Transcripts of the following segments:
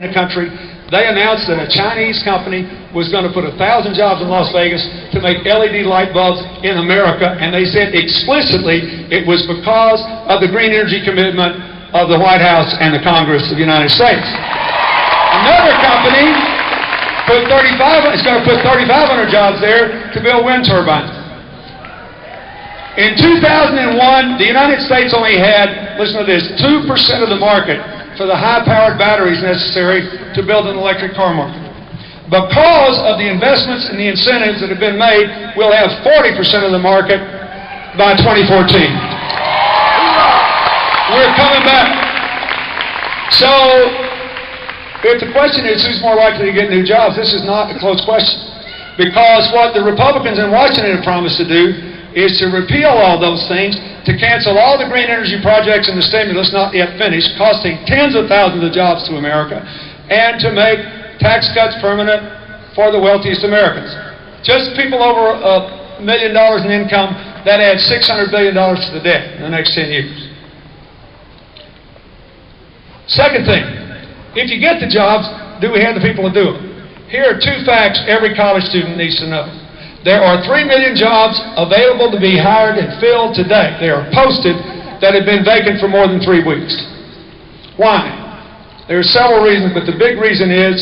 the country, they announced that a Chinese company was going to put 1,000 jobs in Las Vegas to make LED light bulbs in America, and they said explicitly it was because of the green energy commitment of the White House and the Congress of the United States. Another company is going to put 3,500 jobs there to build wind turbines. In 2001, the United States only had, listen to this, 2% of the market for the high-powered batteries necessary to build an electric car market. Because of the investments and the incentives that have been made, we'll have 40% of the market by 2014. We're coming back. So, if the question is who's more likely to get new jobs, this is not a close question. Because what the Republicans in Washington have promised to do is to repeal all those things, to cancel all the green energy projects and the stimulus not yet finished, costing tens of thousands of jobs to America, and to make tax cuts permanent for the wealthiest Americans. Just people over $1 million in income, that adds $600 billion to the debt in the next 10 years. Second thing, if you get the jobs, do we have the people to do them? Here are two facts every college student needs to know. There are 3 million jobs available to be hired and filled today. They are posted that have been vacant for more than 3 weeks. Why? There are several reasons, but the big reason is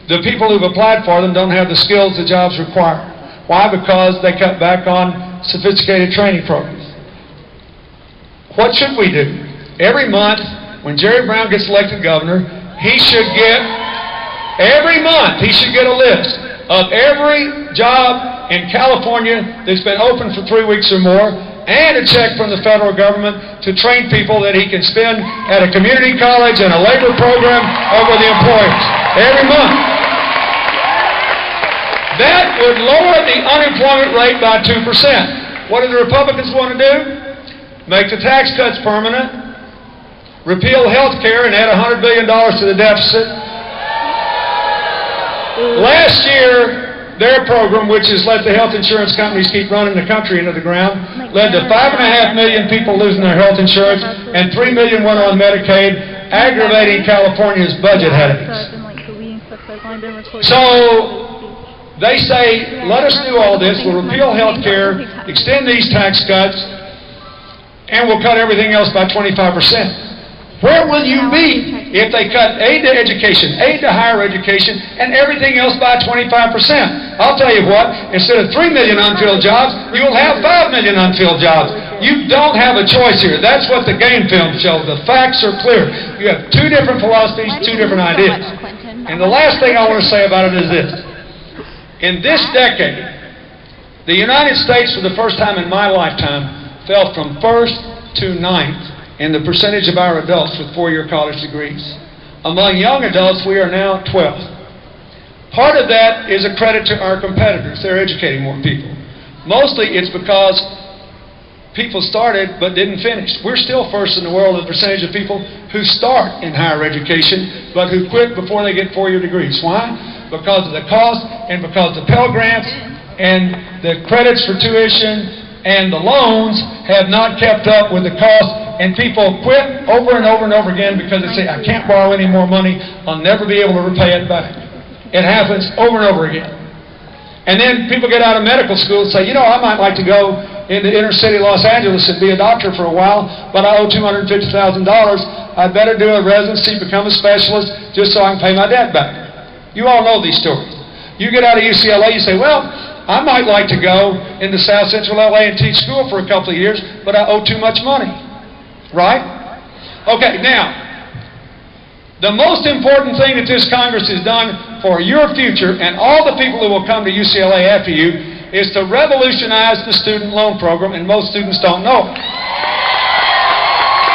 the people who've applied for them don't have the skills the jobs require. Why? Because they cut back on sophisticated training programs. What should we do? Every month, when Jerry Brown gets elected governor, he should get a list of every job in California that's been open for 3 weeks or more, and a check from the federal government to train people that he can spend at a community college and a labor program over the employers every month. That would lower the unemployment rate by 2%. What do the Republicans want to do? Make the tax cuts permanent, repeal health care and add $100 billion to the deficit. Last year, their program, which has let the health insurance companies keep running the country into the ground, led to 5.5 million people losing their health insurance, and 3 million went on Medicaid, aggravating California's budget headaches. So, they say, let us do all this, we'll repeal health care, extend these tax cuts, and we'll cut everything else by 25%. Where will you be if they cut aid to education, aid to higher education, and everything else by 25%? I'll tell you what, instead of 3 million unfilled jobs, you'll have 5 million unfilled jobs. You don't have a choice here. That's what the game film shows. The facts are clear. You have two different philosophies, two different ideas. And the last thing I want to say about it is this. In this decade, the United States, for the first time in my lifetime, fell from first to ninth in the percentage of our adults with 4-year college degrees. Among young adults, we are now 12th. Part of that is a credit to our competitors. They're educating more people. Mostly it's because people started but didn't finish. We're still first in the world in the percentage of people who start in higher education but who quit before they get 4-year degrees. Why? Because of the cost and because the Pell Grants and the credits for tuition and the loans have not kept up with the cost, and people quit over and over and over again because they say, I can't borrow any more money, I'll never be able to repay it back. It happens over and over again. And then people get out of medical school and say, you know, I might like to go into inner city Los Angeles and be a doctor for a while, but I owe $250,000. I'd better do a residency, become a specialist, just so I can pay my debt back. You all know these stories. You get out of UCLA, you say, well, I might like to go into South Central LA and teach school for a couple of years, but I owe too much money. Right? Okay, now, the most important thing that this Congress has done for your future and all the people who will come to UCLA after you is to revolutionize the student loan program, and most students don't know it.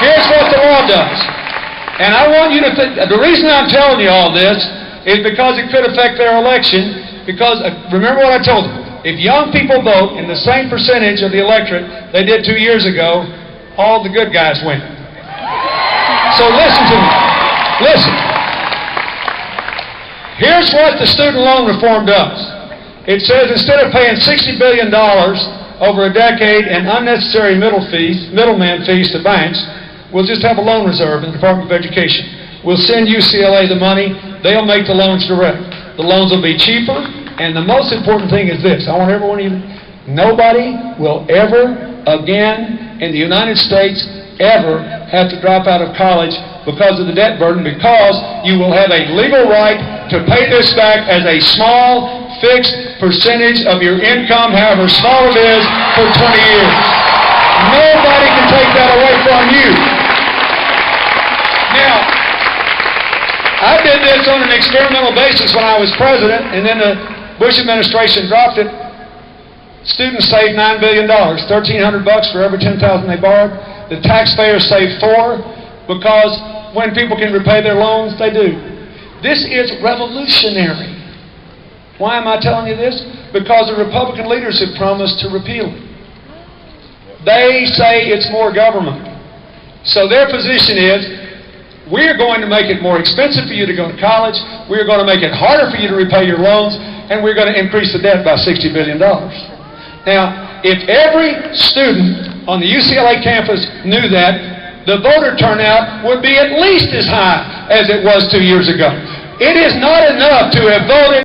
Here's what the law does. And I want you to think, the reason I'm telling you all this is because it could affect their election, because remember what I told you. If young people vote in the same percentage of the electorate they did 2 years ago, all the good guys win. So listen to me. Listen. Here's what the student loan reform does. It says instead of paying $60 billion over a decade in unnecessary middleman fees to banks, we'll just have a loan reserve in the Department of Education. will send UCLA the money. They'll make the loans direct. The loans will be cheaper, and the most important thing is this. I want everyone to nobody will ever again in the United States ever have to drop out of college because of the debt burden, because you will have a legal right to pay this back as a small, fixed percentage of your income, however small it is, for 20 years. Nobody can take that away from you. Now, I did this on an experimental basis when I was president, and then the Bush administration dropped it. Students saved $9 billion, $1,300 for every $10,000 they borrowed. The taxpayers saved $4 because when people can repay their loans, they do. This is revolutionary. Why am I telling you this? Because the Republican leaders have promised to repeal it. They say it's more government. So their position is, we're going to make it more expensive for you to go to college, we're going to make it harder for you to repay your loans, and we're going to increase the debt by $60 billion. Now, if every student on the UCLA campus knew that, the voter turnout would be at least as high as it was 2 years ago. It is not enough to have voted